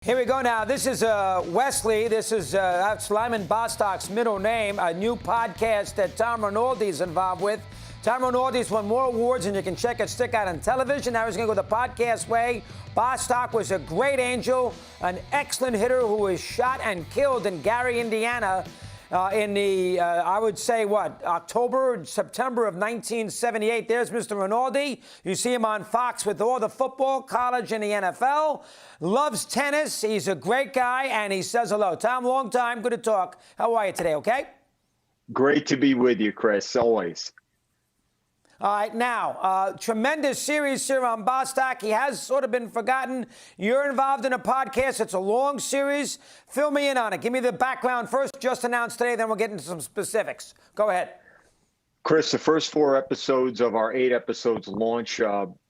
Here we go now. This is Wesley. This is that's Lyman Bostock's middle name. A new podcast that Tom Rinaldi is involved with. Tom Rinaldi's won more awards than you can check a stick out on television. Now he's going to go the podcast way. Bostock was a great angel, an excellent hitter who was shot and killed in Gary, Indiana, in the, I would say, October, September of 1978. There's Mr. Rinaldi. You see him on Fox with all the football, college, and the NFL. Loves tennis. He's a great guy, and he says hello. Tom, long time. Good to talk. How are you today, okay? Great to be with you, Chris, always. All right, now, tremendous series here on Bostock. He has sort of been forgotten. You're involved in a podcast. It's a long series. Fill me in on it. Give me the background first, just announced today, then we'll get into some specifics. Go ahead. Chris, the first 4 episodes of our 8 episodes launch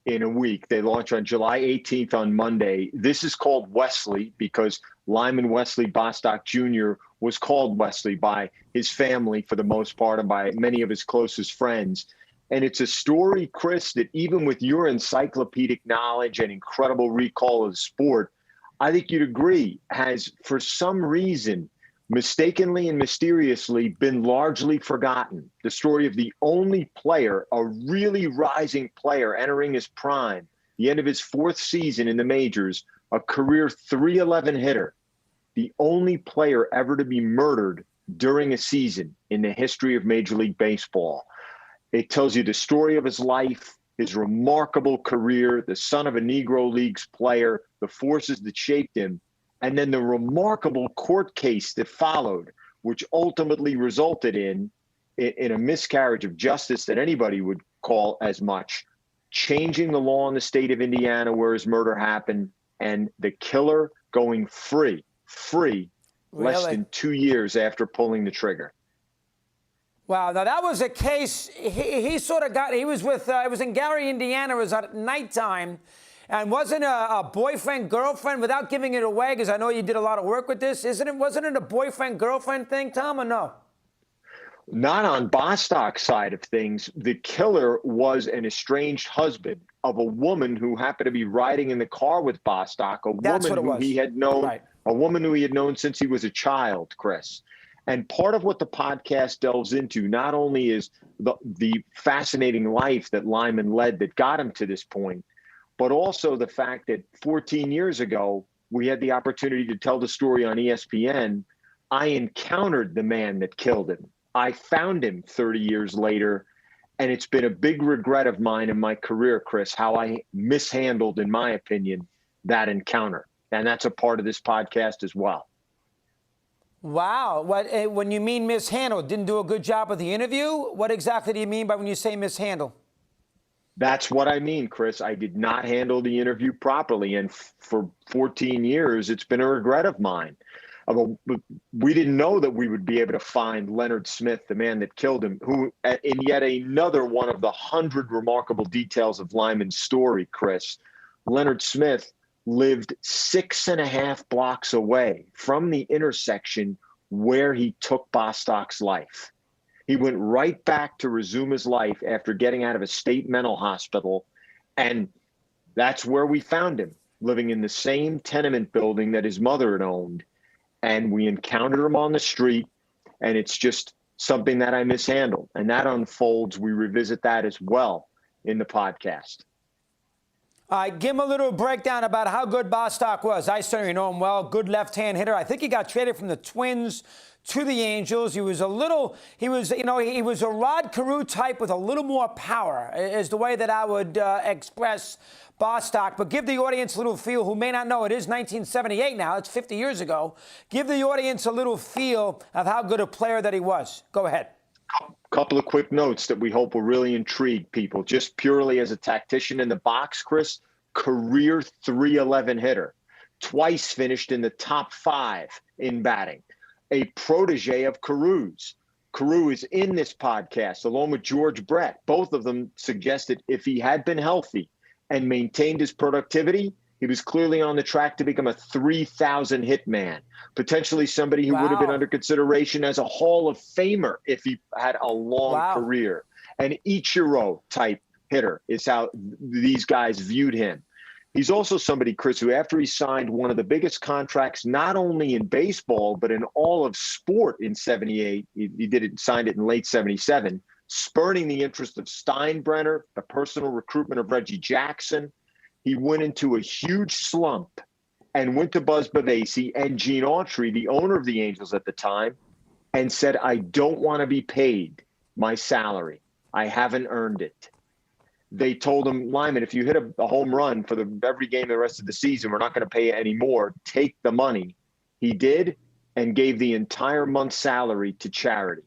in a week. They launch on July 18th on Monday. This is called Wesley because Lyman Wesley Bostock Jr. was called Wesley by his family for the most part and by many of his closest friends. And it's a story, Chris, that even with your encyclopedic knowledge and incredible recall of the sport, I think you'd agree, has for some reason, mistakenly and mysteriously been largely forgotten. The story of the only player, a really rising player entering his prime, the end of his 4th season in the majors, a career .311 hitter, the only player ever to be murdered during a season in the history of Major League Baseball. It tells you the story of his life, his remarkable career, the son of a Negro Leagues player, the forces that shaped him, and then the remarkable court case that followed, which ultimately resulted in a miscarriage of justice that anybody would call as much, changing the law in the state of Indiana where his murder happened, and the killer going free, less than 2 years after pulling the trigger. Wow, now that was a case, he sort of got, he was with, it was in Gary, Indiana, it was at nighttime, and wasn't a boyfriend, girlfriend, without giving it away, because I know you did a lot of work with this, wasn't it a boyfriend, girlfriend thing, Tom, or no? Not on Bostock's side of things. The killer was an estranged husband of a woman who happened to be riding in the car with Bostock, a woman who he had known, right. A woman who he had known since he was a child, Chris. And part of what the podcast delves into not only is the fascinating life that Lyman led that got him to this point, but also the fact that 14 years ago, we had the opportunity to tell the story on ESPN. I encountered the man that killed him. I found him 30 years later, and it's been a big regret of mine in my career, Chris, how I mishandled, in my opinion, that encounter. And that's a part of this podcast as well. Wow. When you mean mishandled, didn't do a good job of the interview? What exactly do you mean by when you say mishandle? That's what I mean, Chris. I did not handle the interview properly. And for 14 years, it's been a regret of mine. We didn't know that we would be able to find Leonard Smith, the man that killed him, who, in yet another one of the 100 remarkable details of Lyman's story, Chris, Leonard Smith lived 6.5 blocks away from the intersection where he took Bostock's life. He went right back to resume his life after getting out of a state mental hospital. And that's where we found him, living in the same tenement building that his mother had owned. And we encountered him on the street. And it's just something that I mishandled. And that unfolds. We revisit that as well in the podcast. Give him a little breakdown about how good Bostock was. I certainly know him well. Good left-hand hitter. I think he got traded from the Twins to the Angels. He was a Rod Carew type with a little more power, is the way that I would express Bostock. But give the audience a little feel who may not know. It is 1978 now. It's 50 years ago. Give the audience a little feel of how good a player that he was. Go ahead. Couple of quick notes that we hope will really intrigue people. Just purely as a tactician in the box, Chris, career .311 hitter. Twice finished in the top 5 in batting. A protege of Carew's. Carew is in this podcast along with George Brett. Both of them suggested if he had been healthy and maintained his productivity, he was clearly on the track to become a 3,000 hit man, potentially somebody who would have been under consideration as a Hall of Famer if he had a long career. An Ichiro type hitter is how these guys viewed him. He's also somebody, Chris, who after he signed one of the biggest contracts, not only in baseball, but in all of sport in 78, signed it in late 77, spurning the interest of Steinbrenner, the personal recruitment of Reggie Jackson. He went into a huge slump and went to Buzz Bavasi and Gene Autry, the owner of the Angels at the time, and said, I don't want to be paid my salary. I haven't earned it. They told him, Lyman, if you hit a home run for every game the rest of the season, we're not going to pay you any more. Take the money. He did and gave the entire month's salary to charity.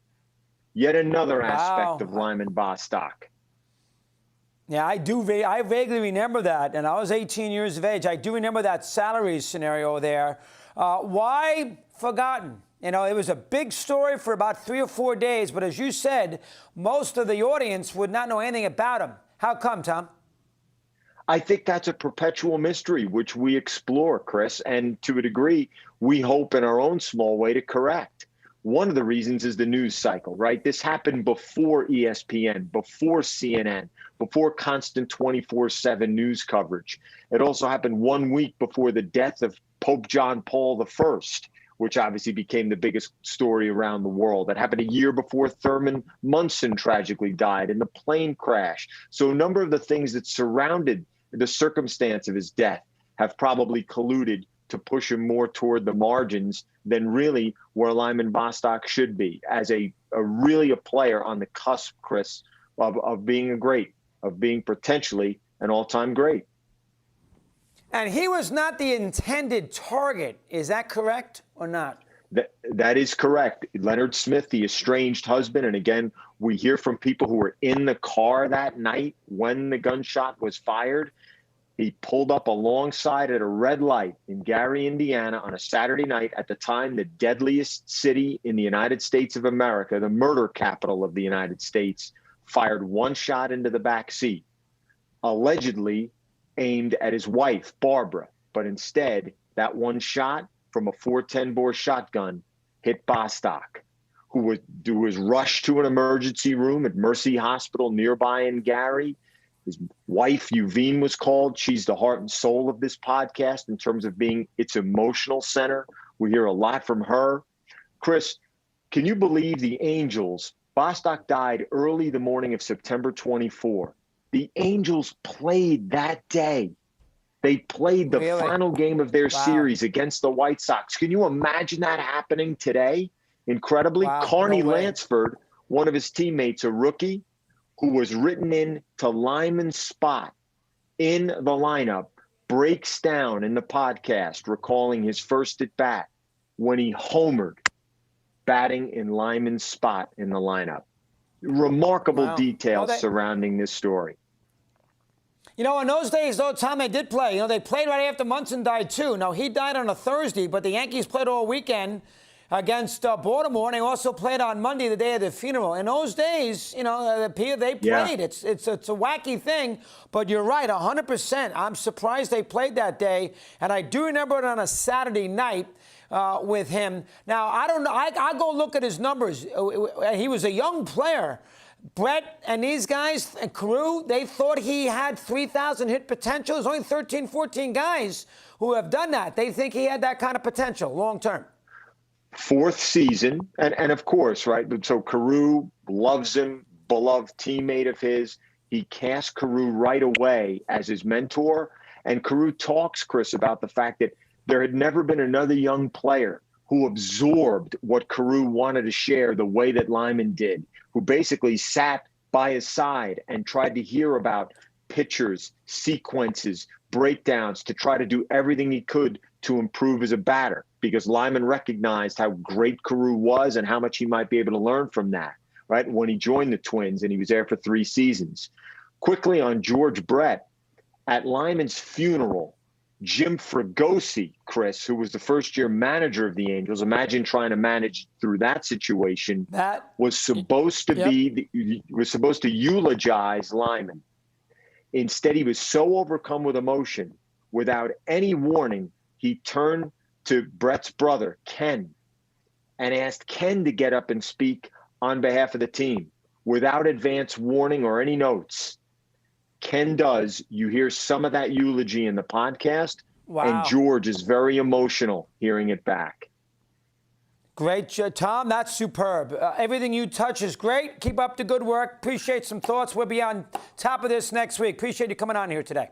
Yet another aspect of Lyman Bostock. Yeah, I do. I vaguely remember that, and I was 18 years of age. I do remember that salary scenario there. Why forgotten? You know, it was a big story for about 3 or 4 days, but as you said, most of the audience would not know anything about him. How come, Tom? I think that's a perpetual mystery, which we explore, Chris, and to a degree, we hope in our own small way to correct. One of the reasons is the news cycle, right? This happened before ESPN, before CNN, before constant 24/7 news coverage. It also happened 1 week before the death of Pope John Paul I, which obviously became the biggest story around the world. It happened a year before Thurman Munson tragically died in the plane crash. So a number of the things that surrounded the circumstance of his death have probably colluded to push him more toward the margins than really where Lyman Bostock should be as a player on the cusp, Chris, of being a great, of being potentially an all-time great. And he was not the intended target. Is that correct or not? That is correct. Leonard Smith, the estranged husband, and again, we hear from people who were in the car that night when the gunshot was fired. He pulled up alongside at a red light in Gary, Indiana on a Saturday night, at the time the deadliest city in the United States of America, the murder capital of the United States, fired one shot into the back seat, allegedly aimed at his wife, Barbara. But instead, that one shot from a .410 bore shotgun hit Bostock, who was rushed to an emergency room at Mercy Hospital nearby in Gary. His wife, Yuvine, was called. She's the heart and soul of this podcast in terms of being its emotional center. We hear a lot from her. Chris, can you believe the Angels? Bostock died early the morning of September 24. The Angels played that day. They played the final game of their series against the White Sox. Can you imagine that happening today? Incredibly, Carney Lansford, one of his teammates, a rookie, who was written in to Lyman's spot in the lineup, breaks down in the podcast, recalling his first at bat when he homered, batting in Lyman's spot in the lineup. Remarkable details surrounding this story. You know, in those days, though, Tom, they did play. You know, they played right after Munson died, too. Now, he died on a Thursday, but the Yankees played all weekend against Baltimore, and they also played on Monday, the day of the funeral. In those days, you know, they played. Yeah. It's a wacky thing, but you're right, 100%. I'm surprised they played that day, and I do remember it on a Saturday night with him. Now, I don't know. I go look at his numbers. He was a young player. Brett and these guys, and Carew, they thought he had 3,000 hit potential. There's only 13, 14 guys who have done that. They think he had that kind of potential long term. Fourth season, and of course, right? So Carew loves him, beloved teammate of his. He cast Carew right away as his mentor. And Carew talks, Chris, about the fact that there had never been another young player who absorbed what Carew wanted to share the way that Lyman did, who basically sat by his side and tried to hear about pitchers, sequences, breakdowns to try to do everything he could to improve as a batter, because Lyman recognized how great Carew was and how much he might be able to learn from that, right? When he joined the Twins and he was there for 3 seasons. Quickly on George Brett, at Lyman's funeral, Jim Fregosi, Chris, who was the first-year manager of the Angels, imagine trying to manage through that situation, was supposed to eulogize Lyman. Instead, he was so overcome with emotion, without any warning, he turned to Brett's brother, Ken, and asked Ken to get up and speak on behalf of the team without advance warning or any notes. Ken does. You hear some of that eulogy in the podcast, Wow. and George is very emotional hearing it back. Great, Tom. That's superb. Everything you touch is great. Keep up the good work. Appreciate some thoughts. We'll be on top of this next week. Appreciate you coming on here today.